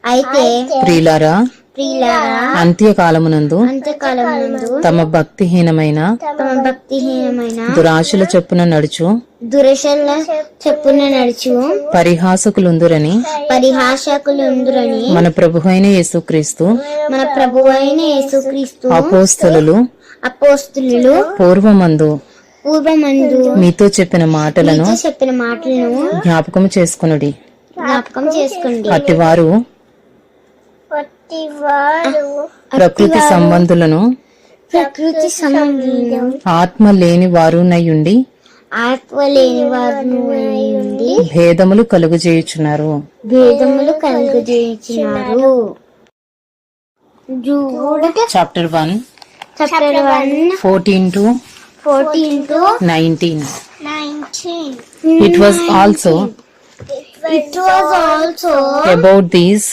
అయితే ప్రియులారా అంత్యకాలమునందు తమ భక్తిహీనమైన దురాశల చెప్పున నడుచు పరిహాసకులుందురని మన ప్రభువైన యేసుక్రీస్తు అపోస్తలులు పూర్వమందు మీతో చెప్పిన మాటలను జ్ఞాపకం చేసుకొనుడి. అట్టివారు ప్రకృతి సంబంధులను ఆత్మ లేని వారునయుండి భేదములు కలుగజేయుచున్నారు. Chapter 1 14 to 19. It was also about these